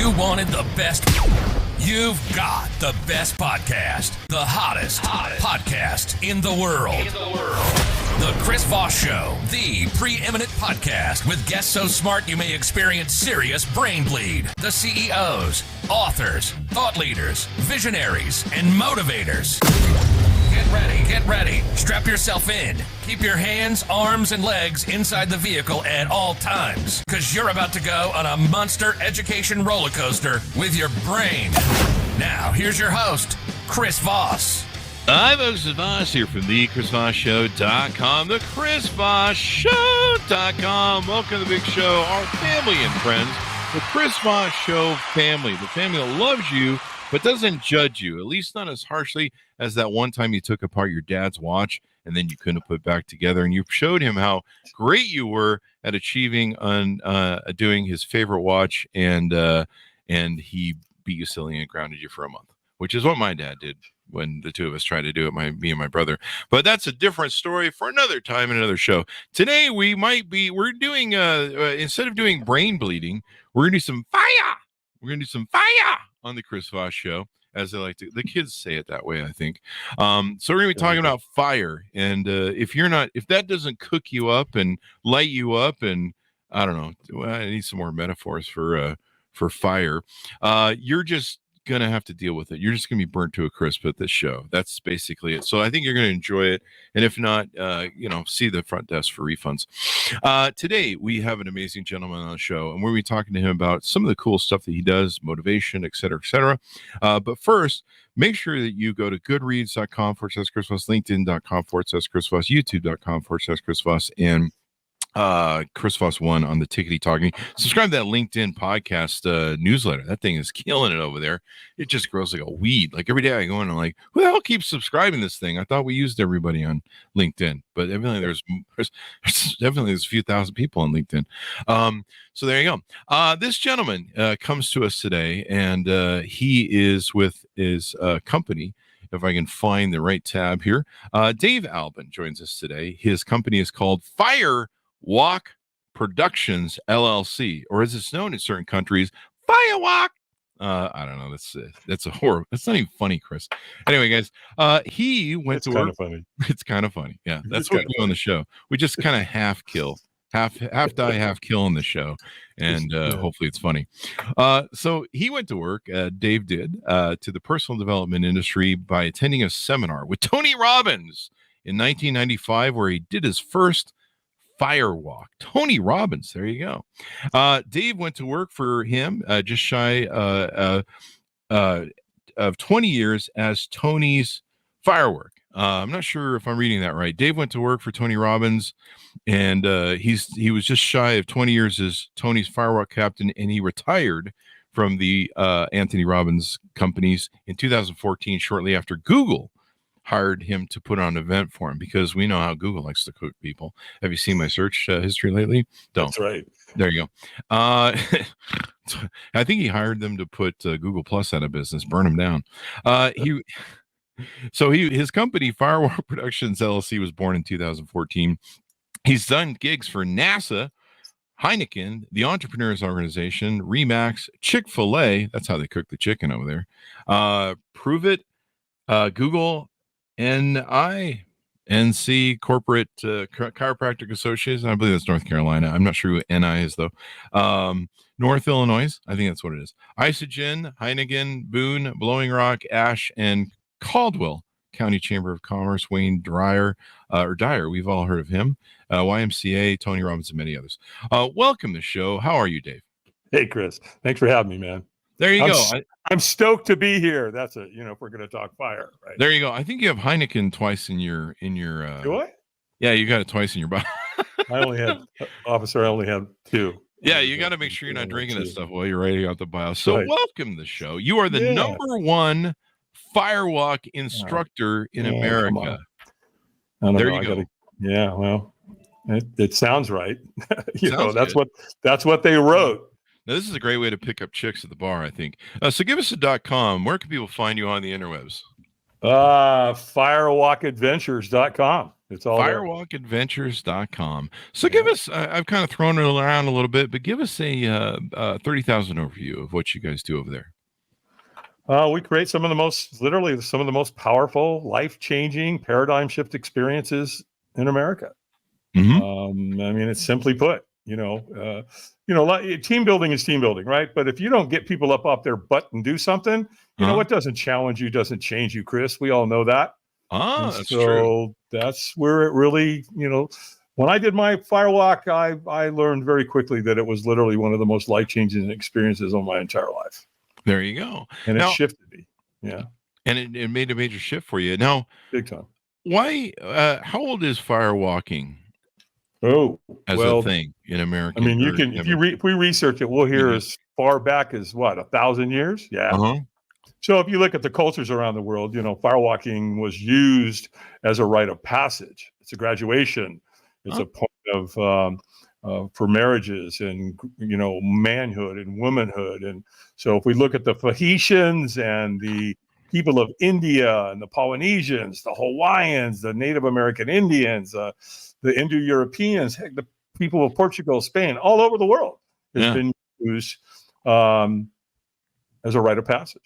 You wanted the best. You've got the best podcast. The hottest podcast in the world. The Chris Voss Show, the preeminent podcast with guests so smart you may experience serious brain bleed. The CEOs, authors, thought leaders, visionaries, and motivators. Get ready. Strap yourself in. Keep your hands, arms, and legs inside the vehicle at all times, because you're about to go on a monster education roller coaster with your brain. Now, here's your host, Chris Voss. Hi, folks. It's Voss here from the ChrisVossShow.com, the ChrisVossShow.com. Welcome to the big show, our family and friends, the Chris Voss Show family, the family that loves you but doesn't judge you, at least not as harshly as that one time you took apart your dad's watch and then you couldn't put it back together, and you showed him how great you were at achieving on doing his favorite watch, and he beat you silly and grounded you for a month, which is what my dad did when the two of us tried to do it, me and my brother. But that's a different story for another time and another show. Today we're doing instead of doing brain bleeding, we're gonna do some fire. We're gonna do some fire on the Chris Voss Show, as they like to. The kids say it that way, I think. So we're gonna be talking about fire, and if that doesn't cook you up and light you up, and I don't know, I need some more metaphors for fire. You're just gonna have to deal with it. You're just gonna be burnt to a crisp at this show. That's basically it. So I think you're gonna enjoy it, and if not, see the front desk for refunds. Today we have an amazing gentleman on the show, and we'll be talking to him about some of the cool stuff that he does, motivation, etc., etc. But first, make sure that you go to goodreads.com/Chris Voss, linkedin.com/Chris Voss, youtube.com/Chris Voss, and Chris Voss 1 on the Tickety Talking. Subscribe to that LinkedIn podcast newsletter. That thing is killing it over there. It just grows like a weed. Like every day I go in and I'm like, who the hell keeps subscribing to this thing? I thought we used everybody on LinkedIn, but evidently there's a few thousand people on LinkedIn. So there you go. This gentleman comes to us today, and he is with his company. If I can find the right tab here, Dave Albin joins us today. His company is called Firewalk Productions LLC, or as it's known in certain countries, Firewalk. I don't know. That's a horror. That's not even funny, Chris. Anyway, guys, he went to work. It's kind of funny. Yeah, that's what we do on the show. We just kind of half die, half kill on the show, and hopefully it's funny. So he went to work, Dave did, to the personal development industry by attending a seminar with Tony Robbins in 1995, where he did his first Firewalk. Tony Robbins, there you go. Dave went to work for him just shy of 20 years as Tony's Firework. I'm not sure if I'm reading that right. Dave went to work for Tony Robbins, and he was just shy of 20 years as Tony's Firewalk captain, and he retired from the Anthony Robbins companies in 2014, shortly after Google hired him to put on an event for him, because we know how Google likes to cook people. Have you seen my search history lately? Don't. That's right. There you go. I think he hired them to put Google Plus out of business, burn them down. His company, Firewalk Productions LLC, was born in 2014. He's done gigs for NASA, Heineken, the Entrepreneurs Organization, Remax, Chick-fil-A. That's how they cook the chicken over there. Prove It, Google, NC Corporate Chiropractic Association. I believe that's North Carolina. I'm not sure who NI is, though. North Illinois. I think that's what it is. Isogen, Heineken, Boone, Blowing Rock, Ash, and Caldwell County Chamber of Commerce. Wayne Dyer. We've all heard of him. YMCA, Tony Robbins, and many others. Welcome to the show. How are you, Dave? Hey, Chris. Thanks for having me, man. There you go. I'm stoked to be here. That's it. If we're going to talk fire, right? There you go. I think you have Heineken twice in your. Do I? Yeah, you got it twice in your bottle. I only had two. Yeah, you got to make sure you're not drinking this stuff while you're writing out the bio. So welcome to the show. You are the number one Firewalk instructor in America. There you go. Well, it sounds right. That's what they wrote. Now, this is a great way to pick up chicks at the bar, I think. So give us a .com. Where can people find you on the interwebs? Firewalkadventures.com. It's all there. Firewalkadventures.com. So give us, I've kind of thrown it around a little bit, but give us a 30,000 overview of what you guys do over there. We create some of the most powerful, life-changing, paradigm shift experiences in America. Mm-hmm. I mean, it's simply put, team building is team building, right? But if you don't get people up off their butt and do something, what doesn't challenge you doesn't change you, Chris. We all know that. That's true. That's where it really, when I did my Firewalk, I learned very quickly that it was literally one of the most life-changing experiences of my entire life. There you go. And it shifted me. Yeah. And it made a major shift for you. Now, big time. Why, how old is firewalking? As a thing in America. I mean, you can, if we research it, we'll hear as far back as 1,000 years. Yeah. So if you look at the cultures around the world, firewalking was used as a rite of passage. It's a graduation. It's a point of, for marriages and, manhood and womanhood. And so if we look at the Phoenicians and the people of India and the Polynesians, the Hawaiians, the Native American Indians, the Indo-Europeans, heck, the people of Portugal, Spain, all over the world has been used as a rite of passage.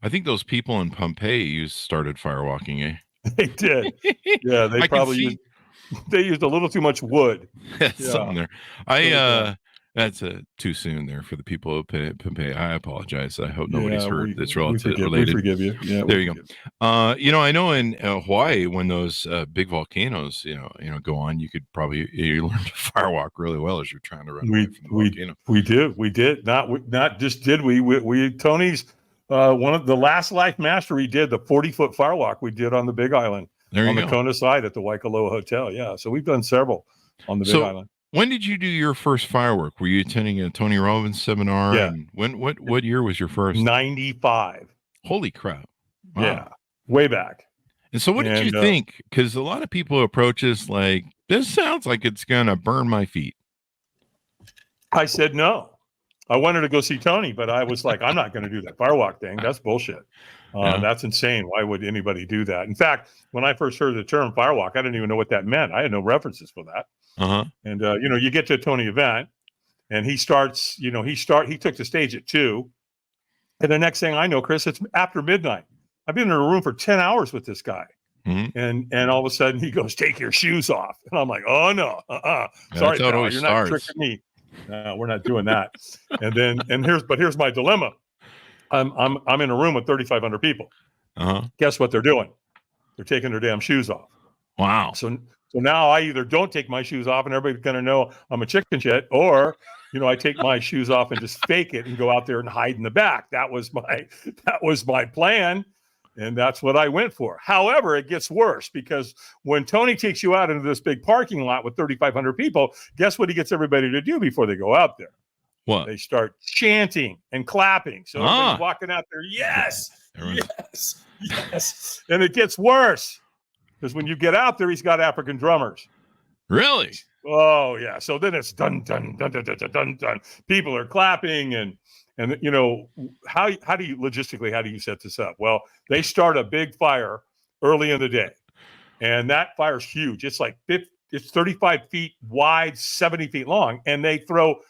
I think those people in Pompeii started firewalking, eh? They did. Yeah, they probably used a little too much wood. Something there. That's too soon there for the people of Pompeii. I apologize. I hope nobody's heard that's related. We forgive you. Yeah, there you go. I know in Hawaii, when those big volcanoes, go on, you could probably learn to firewalk really well as you're trying to run away from the volcano. We did. Not just did we Tony's one of the last life mastery did the 40-foot firewalk we did on the Big Island on the Kona side at the Waikoloa Hotel. Yeah, so we've done several on the Big Island. When did you do your first firework? Were you attending a Tony Robbins seminar? Yeah. And what year was your first? 95. Holy crap! Wow. Yeah, way back. And so, what did you think? Because a lot of people approach us like, "This sounds like it's gonna burn my feet." I said no. I wanted to go see Tony, but I was like, I'm not going to do that firewalk thing. That's bullshit. That's insane. Why would anybody do that? In fact, when I first heard the term firewalk, I didn't even know what that meant. I had no references for that. And you get to a Tony event, and he starts. He took the stage at 2:00, and the next thing I know, Chris, it's after midnight. I've been in a room for 10 hours with this guy, and all of a sudden he goes, "Take your shoes off," and I'm like, "Oh no, sorry, pal, you're not tricking me. No, we're not doing that." And here's my dilemma. I'm in a room with 3,500 people. Guess what they're doing? They're taking their damn shoes off. Wow. So now I either don't take my shoes off and everybody's going to know I'm a chicken shit, or, I take my shoes off and just fake it and go out there and hide in the back. That was my plan. And that's what I went for. However, it gets worse, because when Tony takes you out into this big parking lot with 3,500 people, guess what he gets everybody to do before they go out there? What? They start chanting and clapping. So everybody's walking out there. Yes. And it gets worse, because when you get out there, he's got African drummers. Really? Oh, yeah. So then it's dun, dun, dun, dun, dun, dun, dun, dun. People are clapping. And how do you set this up? Well, they start a big fire early in the day, and that fire's huge. It's like it's 35 feet wide, 70 feet long, and they throw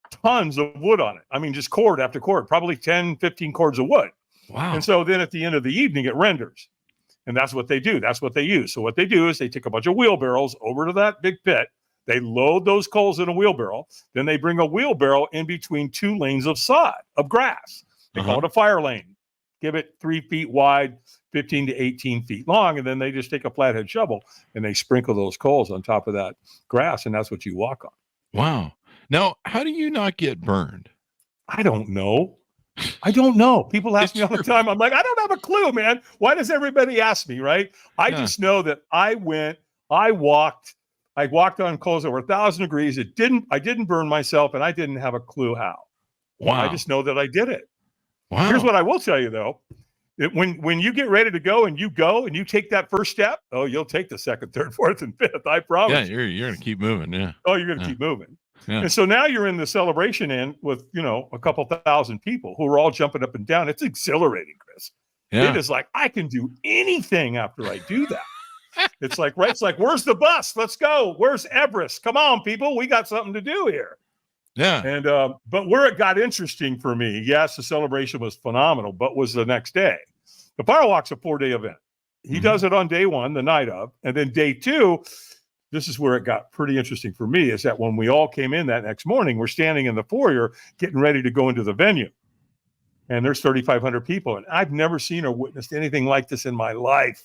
tons of wood on it. I mean, just cord after cord, probably 10, 15 cords of wood. Wow. And so then at the end of the evening, it renders. And that's what they do. That's what they use. So what they do is they take a bunch of wheelbarrows over to that big pit. They load those coals in a wheelbarrow. Then they bring a wheelbarrow in between 2 lanes of sod, of grass. They call it a fire lane. Give it 3 feet wide, 15 to 18 feet long. And then they just take a flathead shovel and they sprinkle those coals on top of that grass. And that's what you walk on. Wow. Now, how do you not get burned? I don't know. People ask me all the time. I'm like, I don't have a clue, man. Why does everybody ask me, right? I just know that I walked on coals that were 1,000 degrees. I didn't burn myself, and I didn't have a clue how. Wow. I just know that I did it. Wow. Here's what I will tell you, though. When you get ready to go and you take that first step, you'll take the second, third, fourth, and fifth. I promise. Yeah, you're going to keep moving. Yeah. Oh, you're going to keep moving. Yeah. And so now you're in the celebration end with, a couple thousand people who are all jumping up and down. It's exhilarating, Chris. Yeah. It is like, I can do anything after I do that. It's like, right? It's like, where's the bus? Let's go. Where's Everest? Come on, people. We got something to do here. Yeah. And but where it got interesting for me, yes, the celebration was phenomenal, but was the next day. The Firewalk's a 4-day event. He does it on day one, the night of, and then day two. This is where it got pretty interesting for me, is that when we all came in that next morning, we're standing in the foyer getting ready to go into the venue. And there's 3,500 people. And I've never seen or witnessed anything like this in my life.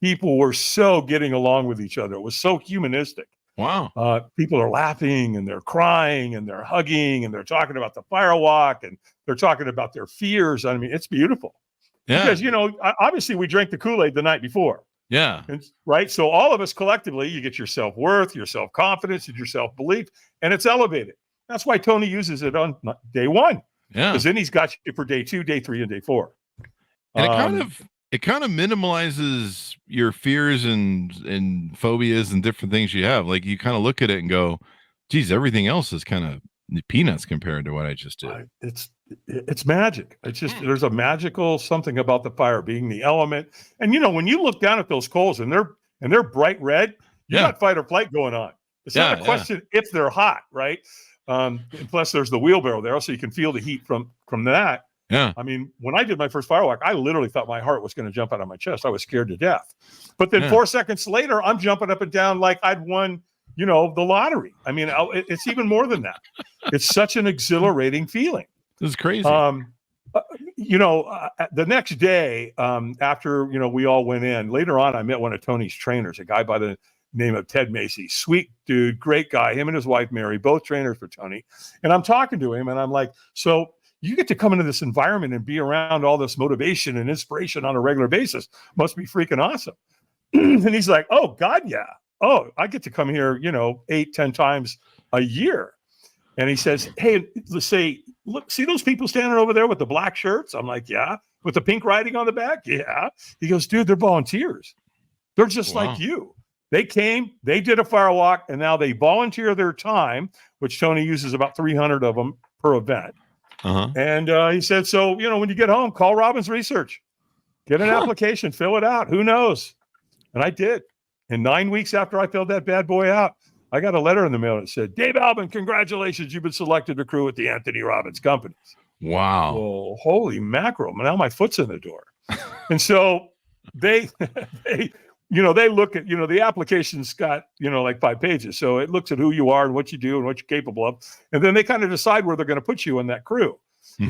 People were so getting along with each other. It was so humanistic. Wow. People are laughing and they're crying and they're hugging and they're talking about the Firewalk and they're talking about their fears. I mean, it's beautiful. Yeah. Because, obviously we drank the Kool-Aid the night before. Yeah. Right. So all of us collectively, you get your self-worth, your self-confidence, and your self-belief, and it's elevated. That's why Tony uses it on day one. Yeah. Because then he's got you for day 2, day 3, and day 4. And it kind of minimalizes your fears and phobias and different things you have. Like, you kind of look at it and go, geez, everything else is kind of peanuts compared to what I just did. It's magic. It's just, there's a magical something about the fire being the element. And when you look down at those coals and they're bright red, you got fight or flight going on. It's not a question if they're hot, right? And plus there's the wheelbarrow there, so you can feel the heat from that. Yeah. I mean, when I did my first Firewalk, I literally thought my heart was going to jump out of my chest. I was scared to death. But then 4 seconds later, I'm jumping up and down like I'd won, the lottery. I mean, it's even more than that. It's such an exhilarating feeling. This is crazy. The next day, after, we all went in, later on, I met one of Tony's trainers, a guy by the name of Ted Macy. Sweet dude, great guy. Him and his wife, Mary, both trainers for Tony. And I'm talking to him and I'm like, so you get to come into this environment and be around all this motivation and inspiration on a regular basis. Must be freaking awesome. And he's like, oh, God, yeah. Oh, I get to come here, 8-10 times a year. And he says, hey, let's say, look, see those people standing over there with the black shirts? I'm like, yeah. With the pink writing on the back? Yeah. He goes, dude, they're volunteers. They're just like you. They came, they did a Firewalk, and now they volunteer their time, which Tony uses about 300 of them per event. And he said, so, when you get home, call Robbins Research. Get an application, fill it out. Who knows? And I did. And 9 weeks after I filled that bad boy out, I got a letter in the mail that said, Dave Albin, congratulations. You've been selected to crew at the Anthony Robbins Companies. Wow. Oh, holy mackerel. Now my foot's in the door. And so they look at, the application's got, like 5 pages. So it looks at who you are and what you do and what you're capable of. And then they kind of decide where they're going to put you in that crew.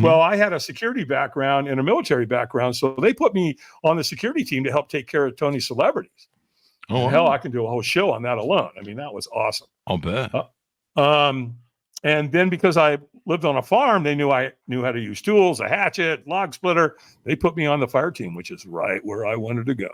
Well, I had a security background and a military background. So they put me on the security team to help take care of Tony's celebrities. Oh, wow. Hell, I can do a whole show on that alone. I mean, that was awesome. I'll bet. And then because I lived on a farm, they knew I knew how to use tools, a hatchet, log splitter. They put me on the fire team, which is right where I wanted to go.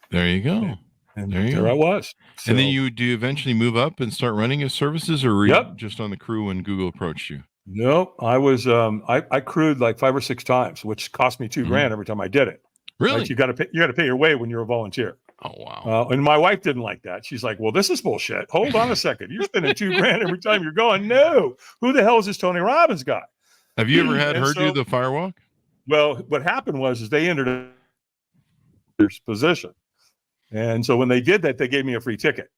There you go. And there I was. So, and then do you eventually move up and start running his services, or were you just on the crew when Google approached you? No, I was, I crewed like 5 or 6 times, which cost me $2,000 every time I did it. Really? Like you got to pay your way when you're a volunteer. Oh, wow. And my wife didn't like that. She's like, well, this is bullshit. Hold on a second. You're spending $2,000 every time you're going. No, who the hell is this Tony Robbins guy? Have you ever had her do the Firewalk? Well, what happened was they entered his position. And so when they did that, they gave me a free ticket.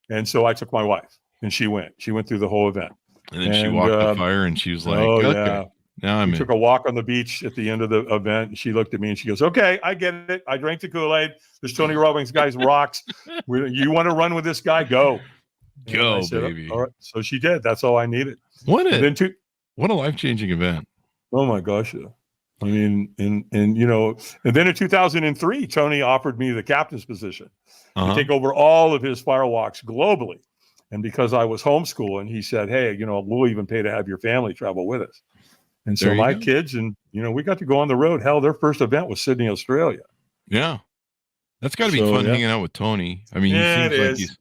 And so I took my wife and she went through the whole event. And then she walked the fire and she was like, okay. Now I'm in. Took a walk on the beach at the end of the event. And she looked at me and she goes, okay, I get it. I drank the Kool-Aid. This Tony Robbins guy's rocks. You want to run with this guy? Go. Go, said, baby. All right. So she did. That's all I needed. What a life-changing event. Oh my gosh. Yeah. I mean, and then in 2003, Tony offered me the captain's position to take over all of his Firewalks globally. And because I was homeschooling, he said, hey, we'll even pay to have your family travel with us. And so my kids and, we got to go on the road. Hell, their first event was Sydney, Australia. Yeah. That's got to be fun hanging out with Tony. I mean, he seems like he's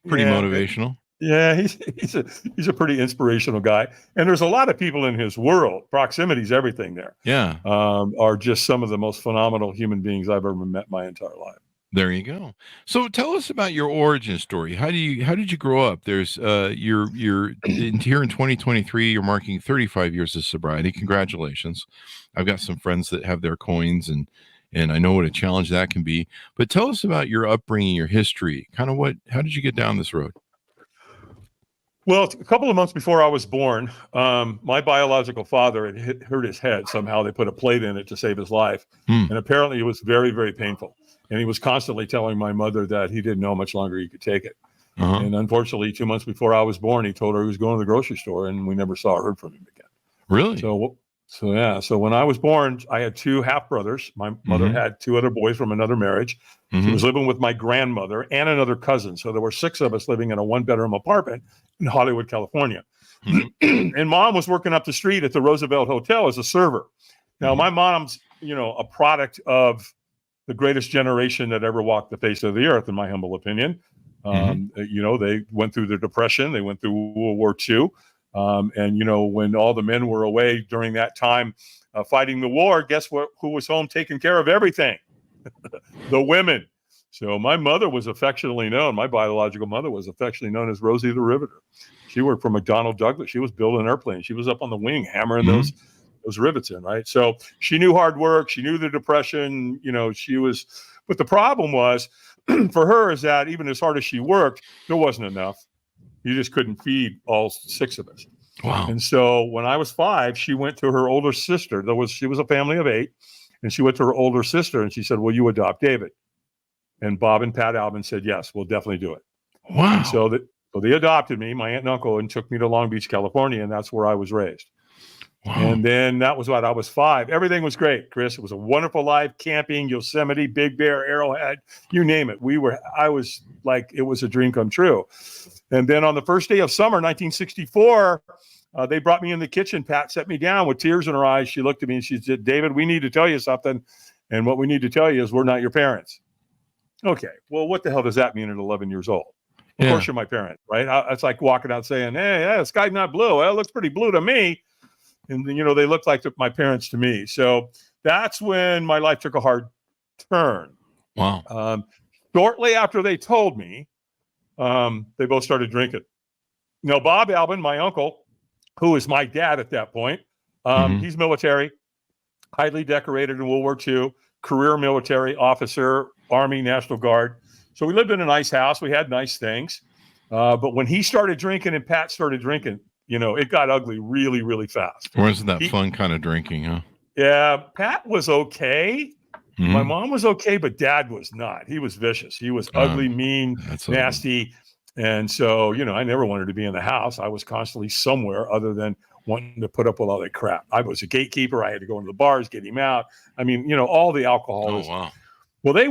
pretty motivational. Yeah, he's a pretty inspirational guy. And there's a lot of people in his world. Proximity's everything there. Yeah. Are just some of the most phenomenal human beings I've ever met my entire life. There you go. So tell us about your origin story. How did you grow up? There's you're here in 2023. You're marking 35 years of sobriety. Congratulations. I've got some friends that have their coins and And I know what a challenge that can be. But tell us about your upbringing, your history. How did you get down this road? Well, a couple of months before I was born, my biological father had hurt his head. Somehow they put a plate in it to save his life. And apparently it was very, very painful. And he was constantly telling my mother that he didn't know how much longer he could take it. And unfortunately, 2 months before I was born, he told her he was going to the grocery store, and we never saw or heard from him again. Really? So when I was born, I had 2 half brothers. My mother had 2 other boys from another marriage. She was living with my grandmother and another cousin. So there were 6 of us living in a 1-bedroom apartment in Hollywood, California. And mom was working up the street at the Roosevelt Hotel as a server. Now, my mom's, a product of the greatest generation that ever walked the face of the earth, in my humble opinion. They went through the Depression. They went through World War II. When all the men were away during that time fighting the war, guess what? Who was home taking care of everything? The women. So my mother was affectionately known. My biological mother was affectionately known as Rosie the Riveter. She worked for McDonnell Douglas. She was building airplanes. She was up on the wing hammering those rivets in, right? So she knew hard work. She knew the Depression. But the problem was for her is that even as hard as she worked, there wasn't enough. You just couldn't feed all 6 of us. Wow. And so when I was 5, she went to her older sister. She was a family of 8. And she went to her older sister and she said, "Will you adopt David?" And Bob and Pat Albin said, "Yes, we'll definitely do it." Wow. And so they adopted me, my aunt and uncle, and took me to Long Beach, California. And that's where I was raised. Wow. And then that was I was 5. Everything was great, Chris. It was a wonderful life. Camping, Yosemite, Big Bear, Arrowhead, you name it. I was like, it was a dream come true. And then on the first day of summer, 1964, they brought me in the kitchen. Pat set me down with tears in her eyes. She looked at me and she said, "David, we need to tell you something. And what we need to tell you is we're not your parents." Okay. Well, what the hell does that mean at 11 years old? Of course you're my parent, right? It's like walking out saying, "Hey, the sky's not blue. Well, it looks pretty blue to me." And then, they looked like my parents to me. So that's when my life took a hard turn. Wow. Shortly after they told me, they both started drinking. Now, Bob Albin, my uncle, who is my dad at that point, he's military, highly decorated in World War II, career military officer, Army, National Guard. So we lived in a nice house. We had nice things. But when he started drinking and Pat started drinking, it got ugly really, really fast. Wasn't that fun kind of drinking, huh? Yeah, Pat was okay. My mom was okay, but Dad was not. He was vicious. He was ugly, mean, nasty. And so, I never wanted to be in the house. I was constantly somewhere other than wanting to put up with all that crap. I was a gatekeeper. I had to go into the bars, get him out. I mean, all the alcoholism. Oh, wow. Well, they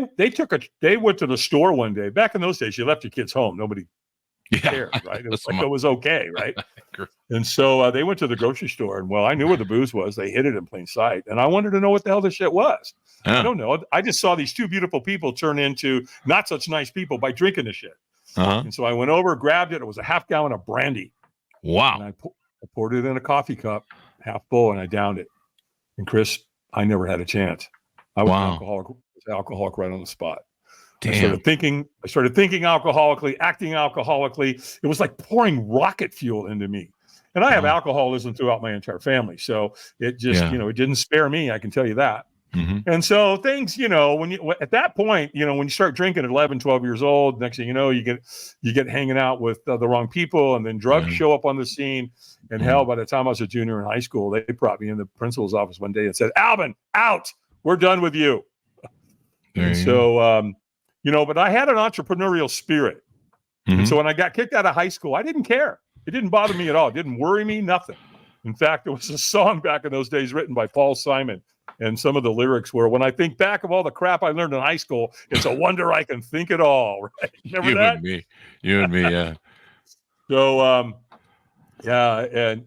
went to the store one day. Back in those days, you left your kids home. Nobody cared, right? It was like it was okay, right? And so they went to the grocery store, and I knew where the booze was. They hid it in plain sight, and I wanted to know what the hell this shit was. I don't know. I just saw these 2 beautiful people turn into not such nice people by drinking the shit. And so I went over, grabbed it. It was a half gallon of brandy. Wow. And I poured it in a coffee cup, half full, and I downed it. And Chris, I never had a chance. I was alcoholic right on the spot. Damn. I started thinking alcoholically, acting alcoholically. It was like pouring rocket fuel into me. And I have alcoholism throughout my entire family. So it just, it didn't spare me. I can tell you that. And so things, when you, at that point, when you start drinking at 11, 12 years old, next thing you know, you get hanging out with the wrong people, and then drugs show up on the scene. And hell, by the time I was a junior in high school, they brought me in the principal's office one day and said, "Albin, out, we're done with you." And so, but I had an entrepreneurial spirit. And so when I got kicked out of high school, I didn't care. It didn't bother me at all. It didn't worry me, nothing. In fact, there was a song back in those days written by Paul Simon. And some of the lyrics were, "When I think back of all the crap I learned in high school, it's a wonder I can think it all." Right? Remember that? You and me, yeah. So, again,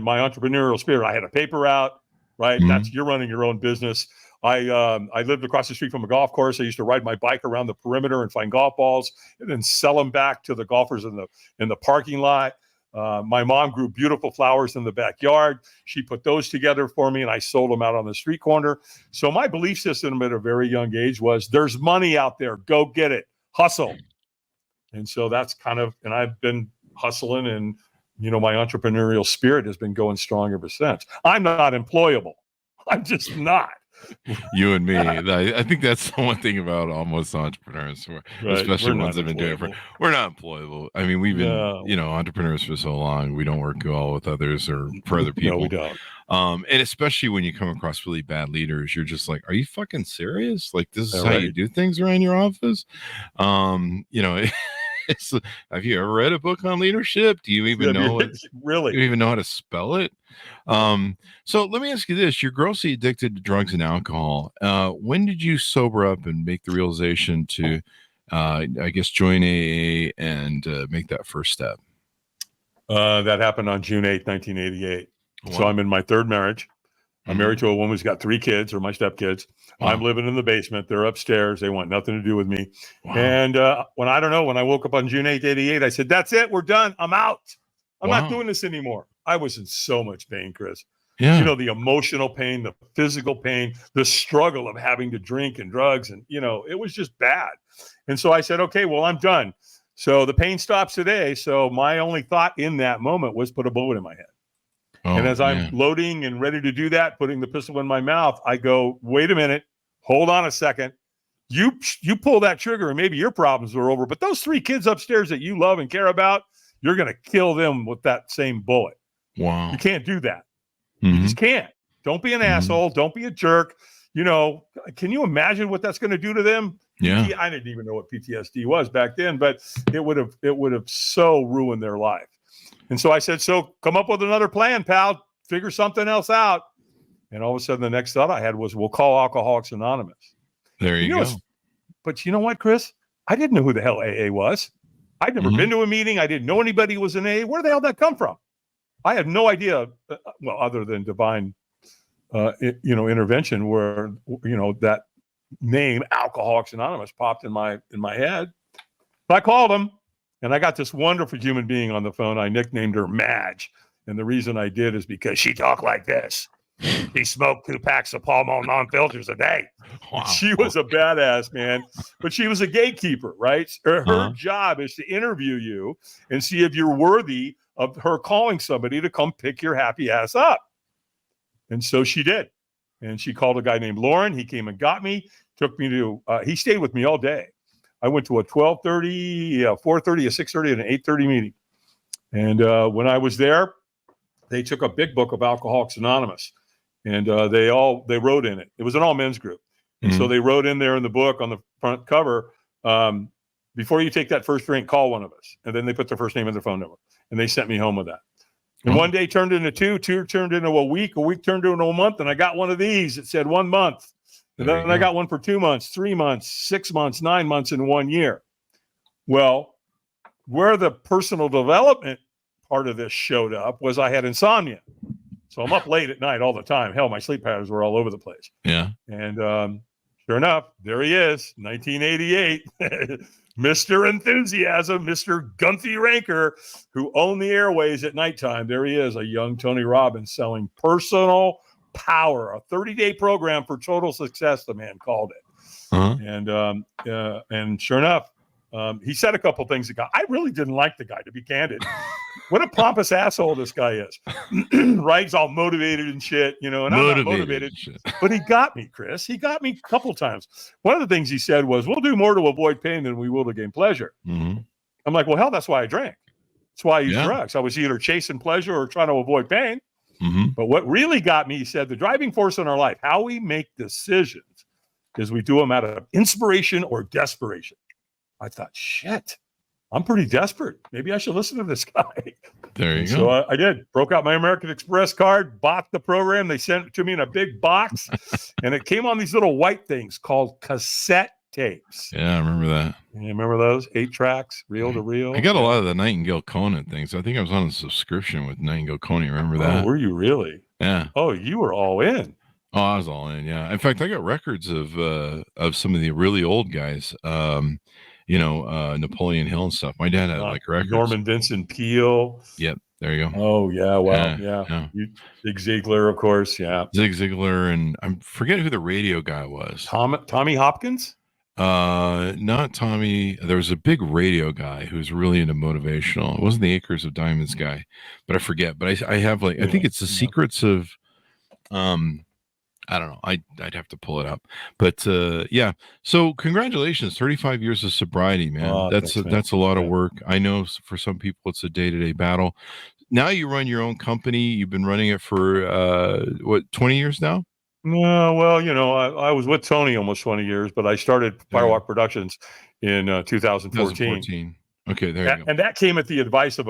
my entrepreneurial spirit. I had a paper route, right? You're running your own business. I lived across the street from a golf course. I used to ride my bike around the perimeter and find golf balls, and then sell them back to the golfers in the parking lot. My mom grew beautiful flowers in the backyard. She put those together for me, and I sold them out on the street corner. So my belief system at a very young age was, there's money out there. Go get it. Hustle. And so that's and I've been hustling, and, my entrepreneurial spirit has been going strong ever since. I'm not employable. I'm just not. You and me. I think that's the one thing about almost entrepreneurs, especially ones that have been doing it for. We're not employable. I mean, we've been, entrepreneurs for so long. We don't work well with others or for other people. No, we don't. And especially when you come across really bad leaders, you're just like, are you fucking serious? Like, this is how you do things around your office? Have you ever read a book on leadership? Do you even know it? Really? Do you even know how to spell it? So let me ask you this. You're grossly addicted to drugs and alcohol. When did you sober up and make the realization to, I guess, join AA and make that first step? That happened on June 8th, 1988. Wow. So I'm in my third marriage. I'm married to a woman who's got 3 kids, or my stepkids. Wow. I'm living in the basement. They're upstairs. They want nothing to do with me. Wow. And when I woke up on June 8th, 88, I said, that's it. We're done. I'm out. I'm not doing this anymore. I was in so much pain, Chris. Yeah. You know, the emotional pain, the physical pain, the struggle of having to drink and drugs. And, it was just bad. And so I said, okay, well, I'm done. So the pain stops today. So my only thought in that moment was put a bullet in my head. And as I'm loading and ready to do that, putting the pistol in my mouth, I go, wait a minute, hold on a second. You pull that trigger and maybe your problems are over. But those 3 kids upstairs that you love and care about, you're going to kill them with that same bullet. Wow. You can't do that. You just can't. Don't be an asshole. Don't be a jerk. Can you imagine what that's going to do to them? Yeah. I didn't even know what PTSD was back then, but it would have so ruined their life. And so I said, so come up with another plan, pal. Figure something else out. And all of a sudden, the next thought I had was, we'll call Alcoholics Anonymous. There you go. But you know what, Chris? I didn't know who the hell AA was. I'd never been to a meeting. I didn't know anybody who was in AA. Where the hell did that come from? I had no idea, other than divine, intervention, where, that name Alcoholics Anonymous popped in my head. So I called them. And I got this wonderful human being on the phone. I nicknamed her Madge. And the reason I did is because she talked like this. She smoked 2 packs of Pall Mall non-filters a day. Wow. She was a badass, man. But she was a gatekeeper, right? Her job is to interview you and see if you're worthy of her calling somebody to come pick your happy ass up. And so she did. And she called a guy named Lauren. He came and got me, took me to, he stayed with me all day. I went to a 12:30, 4:30, a 6:30, and an 8:30 meeting. And when I was there, they took a big book of Alcoholics Anonymous, and they wrote in it. It was an all men's group. And so they wrote in there in the book on the front cover, before you take that first drink, call one of us. And then they put their first name and their phone number. And they sent me home with that. And one day turned into 2 turned into a week turned into a month. And I got one of these. It said 1 month. And then I got one for 2 months, 3 months, 6 months, 9 months, and 1 year. Well, where the personal development part of this showed up was I had insomnia. So I'm up late at night all the time. Hell, my sleep patterns were all over the place. Yeah. And sure enough, there he is, 1988. Mr. Enthusiasm, Mr. Gunthy Ranker, who owned the airways at nighttime. There he is, a young Tony Robbins selling personal power, a 30-day program for total success, the man called it. And sure enough, he said a couple things. I really didn't like the guy, to be candid. What a pompous asshole this guy is. Right? He's all motivated and shit, and I'm not motivated. But he got me, Chris. He got me a couple times. One of the things he said was, we'll do more to avoid pain than we will to gain pleasure. I'm like, well, hell, that's why I drank. That's why I used drugs. I was either chasing pleasure or trying to avoid pain. But what really got me, he said, the driving force in our life, how we make decisions, is we do them out of inspiration or desperation. I thought, shit, I'm pretty desperate. Maybe I should listen to this guy. There you go. So I did. Broke out my American Express card, bought the program. They sent it to me in a big box, and it came on these little white things called cassette tapes. Yeah, I remember that. You remember those? 8 tracks, reel to reel. I got a lot of the Nightingale Conant things. I think I was on a subscription with Nightingale Conant. Remember that? Oh, were you really? Yeah. Oh, you were all in. Oh, I was all in. Yeah. In fact, I got records of some of the really old guys. Napoleon Hill and stuff. My dad had like records. Norman Vincent Peale. Yep. There you go. Oh, yeah. Wow. Yeah. Zig Ziglar, of course. Yeah. Zig Ziglar. And I forget who the radio guy was. Tommy Hopkins? Not Tommy. There was a big radio guy who was really into motivational. It wasn't the Acres of Diamonds guy, but I forget. But I have I think it's the secrets of, I don't know. I'd have to pull it up, but yeah. So congratulations, 35 years of sobriety, man. Oh, thanks, man. That's a lot of Yeah. work. I know for some people it's a day-to-day battle. Now you run your own company. You've been running it for 20 years now? No, well, I was with Tony almost 20 years, but I started Firewalk Productions in 2014. Okay, there you go. And that came at the advice of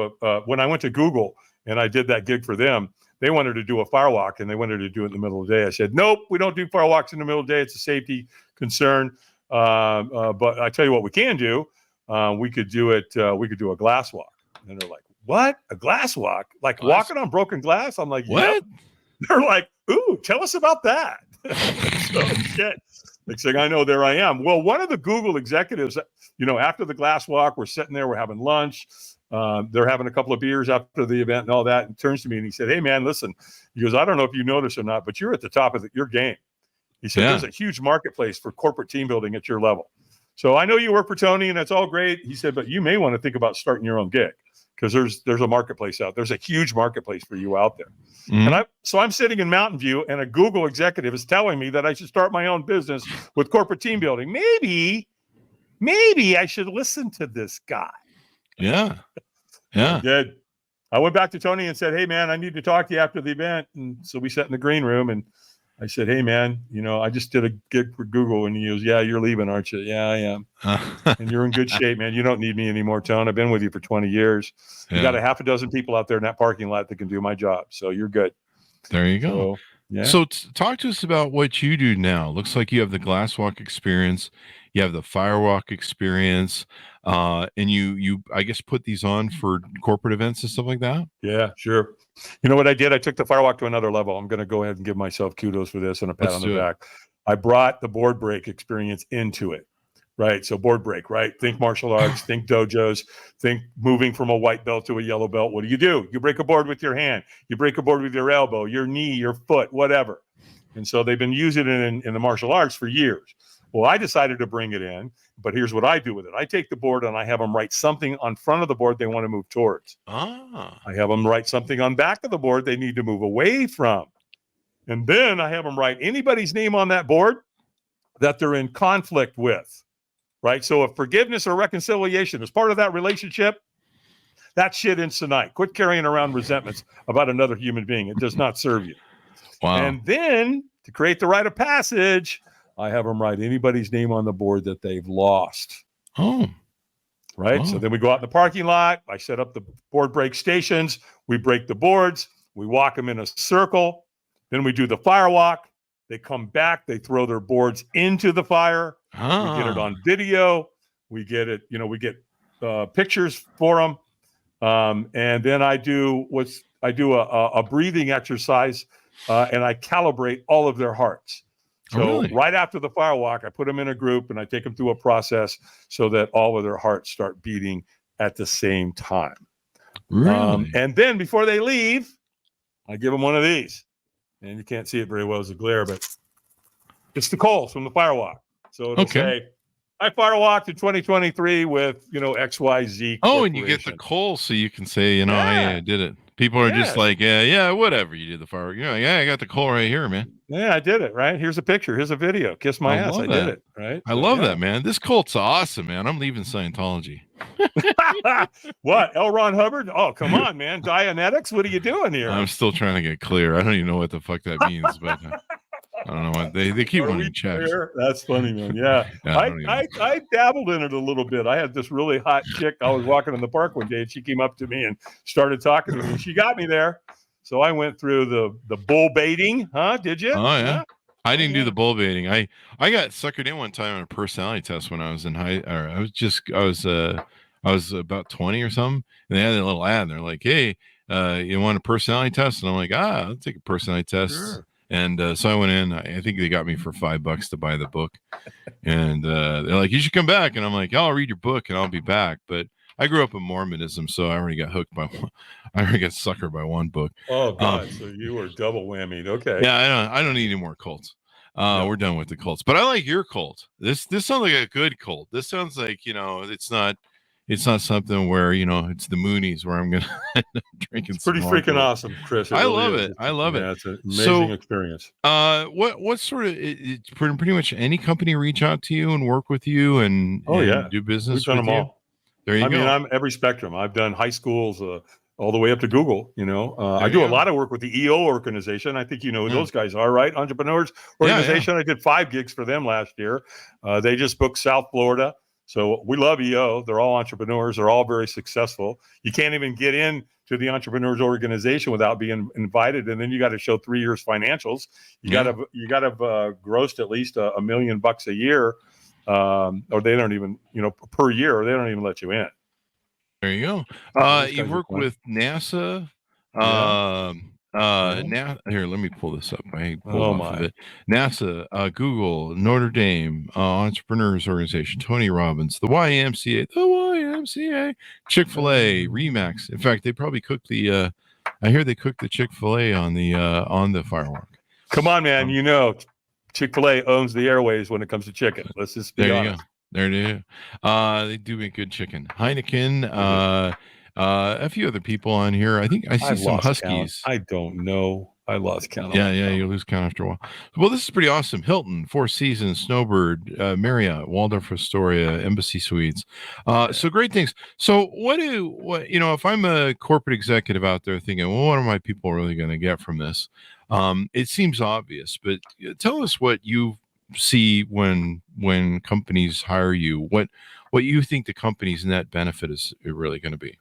when I went to Google and I did that gig for them. They wanted to do a firewalk and they wanted to do it in the middle of the day. I said, nope, we don't do firewalks in the middle of the day. It's a safety concern. But I tell you what we can do. We could do it. We could do a glass walk. And they're like, what? A glass walk? Like walking on broken glass? I'm like, what? Yep. They're like, ooh, tell us about that. So shit. Next thing I know, there I am. Well, one of the Google executives, after the glass walk, we're sitting there, we're having lunch. They're having a couple of beers after the event and all that, and turns to me and he said, hey, man, listen. He goes, I don't know if you noticed or not, but you're at the top of your game. He said, there's a huge marketplace for corporate team building at your level. So I know you work for Tony and that's all great. He said, but you may want to think about starting your own gig because there's a marketplace out. There's a huge marketplace for you out there. Mm-hmm. And I'm sitting in Mountain View and a Google executive is telling me that I should start my own business with corporate team building. Maybe I should listen to this guy. Yeah. Yeah. I did. I went back to Tony and said, hey, man, I need to talk to you after the event. And so we sat in the green room and I said, hey, man, I just did a gig for Google. And he goes, yeah, you're leaving, aren't you? Yeah, I am. And you're in good shape, man. You don't need me anymore, Tone. I've been with you for 20 years. You got a half a dozen people out there in that parking lot that can do my job. So you're good. There you go. So talk to us about what you do now. Looks like you have the glasswalk experience. You have the firewalk experience. And you, I guess, put these on for corporate events and stuff like that? Yeah, sure. You know what I did? I took the firewalk to another level. I'm going to go ahead and give myself kudos for this and a pat on the back. I brought the board break experience into it, right? So board break, right? Think martial arts, think dojos, think moving from a white belt to a yellow belt. What do? You break a board with your hand. You break a board with your elbow, your knee, your foot, whatever. And so they've been using it in the martial arts for years. Well, I decided to bring it in, but here's what I do with it. I take the board and I have them write something on front of the board they want to move towards. I have them write something on back of the board they need to move away from. And then I have them write anybody's name on that board that they're in conflict with, right? So if forgiveness or reconciliation is part of that relationship, that shit ends tonight. Quit carrying around resentments about another human being. It does not serve you. Wow. And then to create the rite of passage, I have them write anybody's name on the board that they've lost. Right. So then we go out in the parking lot. I set up the board break stations. We break the boards. We walk them in a circle. Then we do the firewalk. They come back. They throw their boards into the fire. We get it on video. We get it. We get pictures for them. And then I do a breathing exercise and I calibrate all of their hearts. So right after the firewalk, I put them in a group and I take them through a process so that all of their hearts start beating at the same time. Really? And then before they leave, I give them one of these. And you can't see it very well as a glare, but it's the coals from the firewalk. So it'll say, I firewalked in 2023 with, XYZ. Oh, and you get the coal so you can say, I did it. People are just like, yeah, whatever. You did the firework. Yeah, I got the coal right here, man. Yeah, I did it, right? Here's a picture. Here's a video. Kiss my ass. I did it, right? I love that, man. This cult's awesome, man. I'm leaving Scientology. What? L. Ron Hubbard? Oh, come on, man. Dianetics? What are you doing here? I'm still trying to get clear. I don't even know what the fuck that means, but I don't know what they keep running checks. That's funny, man. Yeah. I dabbled in it a little bit. I had this really hot chick. I was walking in the park one day and she came up to me and started talking to me. She got me there. So I went through the bull baiting. Huh? Did you? Oh, yeah. I didn't do the bull baiting. I got suckered in one time on a personality test when I was in I was about 20 or something. And they had a little ad and they're like, hey, you want a personality test? And I'm like, I'll take a personality test. Sure. And so I went in. I think they got me for $5 to buy the book. And they're like, you should come back. And I'm like, I'll read your book and I'll be back. But I grew up in Mormonism, so I already got hooked by one. I already got suckered by one book. Oh, God. So you were double whammied. Okay. Yeah, I don't need any more cults. No. We're done with the cults. But I like your cult. This sounds like a good cult. This sounds like, it's it's not something where, it's the Moonies where I'm going to end up drinking. It's pretty freaking awesome, Chris. I love it. I love it. It's an amazing experience. What sort of, it's pretty much any company reach out to you and work with you and do business We've done with them you? all. There you go. I mean, I'm every spectrum. I've done high schools, all the way up to Google. I do a lot of work with the EO organization. I think you know who those guys are, right? Entrepreneurs Organization. I did 5 gigs for them last year. They just booked South Florida. So we love EO. They're all entrepreneurs. They're all very successful. You can't even get in to the Entrepreneurs Organization without being invited, and then you got to show 3 years financials. You got to grossed at least $1 million a year, or they don't even per year, or they don't even let you in. There you go. You work with NASA. Here, let me pull this up. I pulled off of it. NASA, Google, Notre Dame, Entrepreneurs Organization, Tony Robbins, the YMCA, Chick-fil-A, Remax. In fact, they probably cooked the. I hear they cooked the Chick-fil-A on the Firewalk. Come on, man! Chick-fil-A owns the airways when it comes to chicken. Let's just be honest. There it is. They do make good chicken. Heineken. A few other people on here. I think I see some Huskies. Count. I don't know. I lost count. Yeah, you lose count after a while. Well, this is pretty awesome. Hilton, Four Seasons, Snowbird, Marriott, Waldorf Astoria, Embassy Suites. So great things. So if I'm a corporate executive out there thinking, well, what are my people really going to get from this? It seems obvious, but tell us what you see when companies hire you. What you think the company's net benefit is really going to be?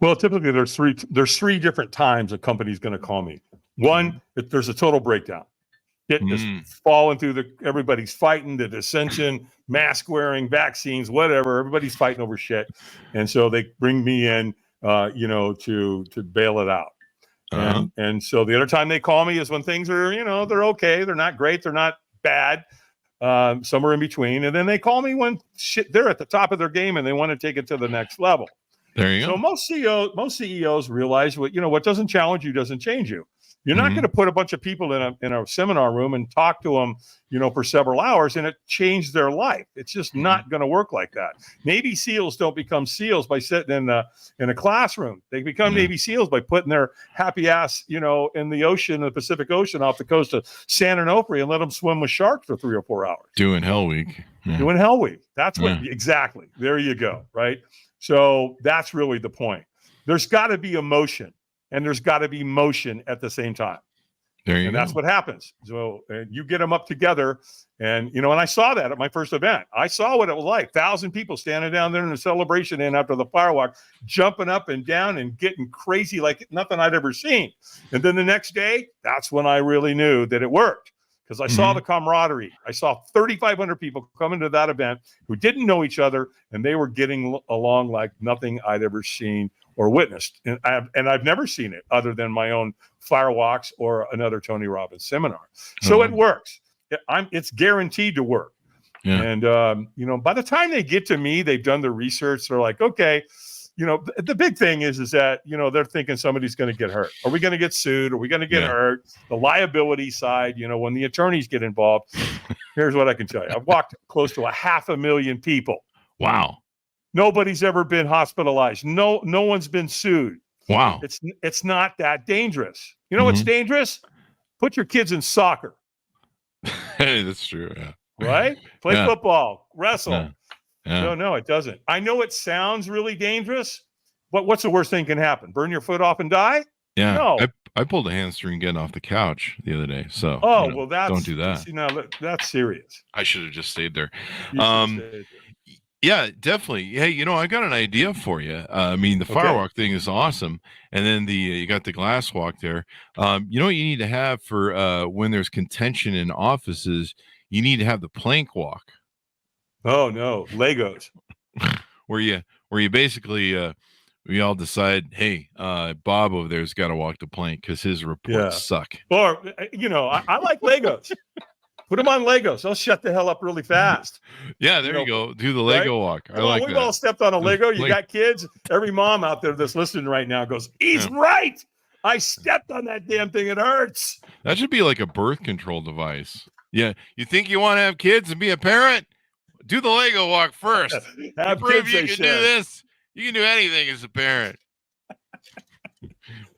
Well, typically there's three different times a company's going to call me. One, if there's a total breakdown. It is falling through everybody's fighting, the dissension, mask wearing, vaccines, whatever. Everybody's fighting over shit. And so they bring me in, to bail it out. And so the other time they call me is when things are, they're okay. They're not great. They're not bad. Somewhere in between. And then they call me when they're at the top of their game and they want to take it to the next level. There you go. So most CEOs realize what doesn't challenge you doesn't change you. You're not going to put a bunch of people in a seminar room and talk to them, for several hours and it changed their life. It's just not going to work like that. Navy SEALs don't become SEALs by sitting in a classroom. They become Navy SEAls by putting their happy ass, in the ocean, the Pacific Ocean, off the coast of San Onofre, and let them swim with sharks for 3 or 4 hours. Doing Hell Week. Doing Hell Week. That's what exactly. There you go. Right. So that's really the point. There's got to be emotion. And there's got to be motion at the same time. And that's what happens. So you get them up together. And, and I saw that at my first event. I saw what it was like. 1,000 people standing down there in the celebration inn after the Firewalk, jumping up and down and getting crazy like nothing I'd ever seen. And then the next day, that's when I really knew that it worked. Because I saw the camaraderie. I saw 3,500 people come into that event who didn't know each other, and they were getting along like nothing I'd ever seen or witnessed. And I've never seen it other than my own Firewalks or another Tony Robbins seminar. So it works. It's guaranteed to work. Yeah. And, by the time they get to me, they've done the research. They're like, okay, the big thing is that, they're thinking somebody's going to get hurt. Are we going to get sued? Are we going to get hurt? The liability side, when the attorneys get involved, here's what I can tell you. I've walked close to 500,000 people. Wow. Nobody's ever been hospitalized. No one's been sued. Wow. It's not that dangerous. You know what's dangerous? Put your kids in soccer. Hey, that's true. Yeah. Right? Play football, wrestle. Yeah. No, it doesn't. I know it sounds really dangerous, but what's the worst thing can happen? Burn your foot off and die? Yeah. No. I pulled a hamstring getting off the couch the other day. So don't do that. That's serious. I should have just stayed there. Yeah, definitely. Hey, I got an idea for you. The Firewalk thing is awesome. And then you got the glass walk there. What you need to have for when there's contention in offices, you need to have the plank walk. Oh no, Legos. where you basically we all decide, hey, Bob over there's got to walk the plank because his reports suck. Or I like Legos. Put them on Legos. They'll shut the hell up really fast. Yeah, there you go. Do the Lego walk. I like that. We've all stepped on a Lego. You got kids. Every mom out there that's listening right now goes, he's right. I stepped on that damn thing. It hurts. That should be like a birth control device. Yeah. You think you want to have kids and be a parent? Do the Lego walk first. Prove you can do this. You can do anything as a parent.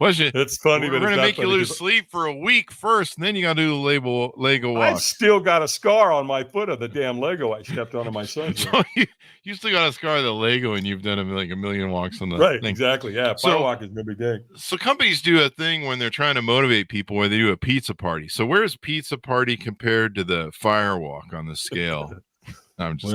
It's funny, We're but going to it's not make you funny lose 'cause sleep for a week first, and then you got to do the Lego I walk. still got a scar on my foot of the damn Lego I stepped on in my son's room. So you still got a scar of the Lego, and you've done like a million walks on the Right, thing. exactly. Yeah, Firewalk is no big day. So companies do a thing when they're trying to motivate people where they do a pizza party. So where's pizza party compared to the Firewalk on the scale? I'm just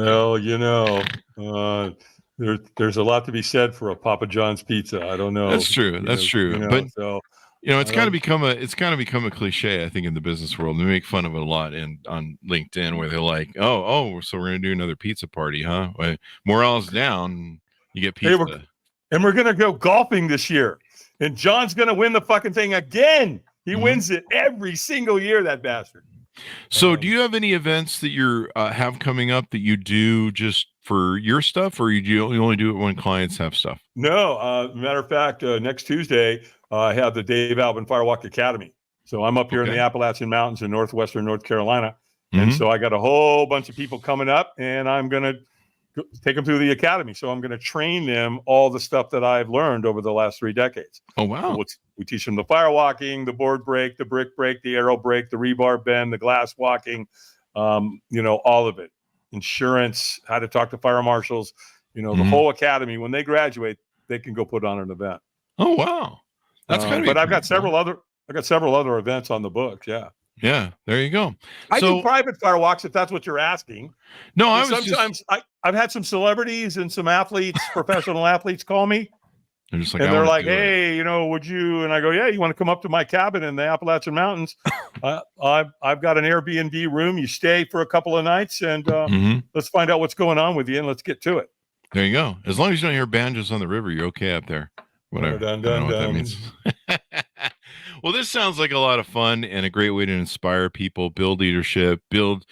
there's a lot to be said for a Papa John's pizza. I don't know. That's true. That's true. But so it's kind of become a cliche, I think, in the business world. They make fun of it a lot on LinkedIn, where they're like, "Oh, so we're gonna do another pizza party, huh? Well, morale's down. You get pizza, and we're gonna go golfing this year, and John's gonna win the fucking thing again. He wins it every single year, that bastard." So, do you have any events that you have coming up that you do just for your stuff, or you only do it when clients have stuff? No, matter of fact, next Tuesday I have the Dave Albin Firewalk Academy. So I'm up here in the Appalachian Mountains in northwestern North Carolina, and so I got a whole bunch of people coming up, and I'm gonna take them through the academy. So I'm gonna train them all the stuff that I've learned over the last 3 decades. Oh wow! So we teach them the firewalking, the board break, the brick break, the arrow break, the rebar bend, the glass walking, all of it. Insurance, how to talk to fire marshals, the whole academy. When they graduate, they can go put on an event. Oh wow, that's kind of. But I've got several other events on the books. Yeah, there you go. I do private firewalks if that's what you're asking. No, I've had some celebrities and some athletes, professional athletes, call me. They're just like, and they're like, "Hey, would you?" And I go, "Yeah, you want to come up to my cabin in the Appalachian Mountains? I've got an Airbnb room. You stay for a couple of nights, and let's find out what's going on with you, and let's get to it." There you go. As long as you don't hear banjos on the river, you're okay up there. Whatever. I don't know what that means. Well, this sounds like a lot of fun and a great way to inspire people, build leadership, build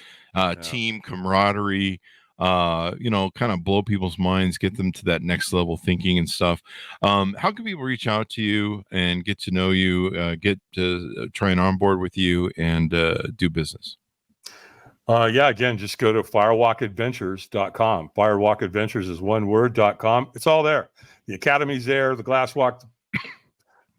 team camaraderie. Kind of blow people's minds, get them to that next level thinking and stuff. How can people reach out to you and get to know you, get to try and onboard with you and do business? Again, just go to firewalkadventures.com. Firewalk Adventures is one word.com. It's all there. The academy's there, the glass walk,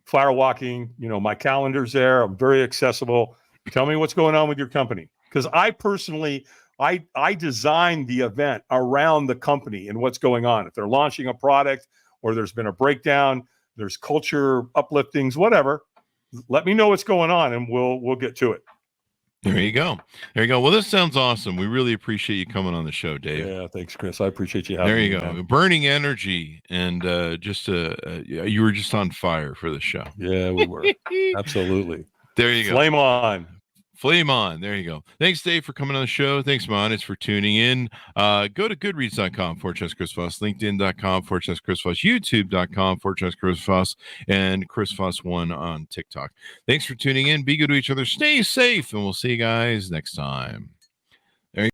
firewalking, my calendar's there. I'm very accessible. Tell me what's going on with your company. Because I personally, I design the event around the company and what's going on. If they're launching a product or there's been a breakdown, there's culture upliftings, whatever, let me know what's going on and we'll get to it. There you go. Well, this sounds awesome. We really appreciate you coming on the show, Dave. Yeah, thanks, Chris. I appreciate you having me. There you go. Man. Burning energy, and you were just on fire for the show. Yeah, we were. Absolutely. There you go. Flame on. Flame on. There you go. Thanks, Dave, for coming on the show. Thanks, Monis, for tuning in. Go to goodreads.com/Chris Voss, LinkedIn.com/Chris Voss, YouTube.com/Chris Voss, and Chris Voss1 on TikTok. Thanks for tuning in. Be good to each other. Stay safe, and we'll see you guys next time.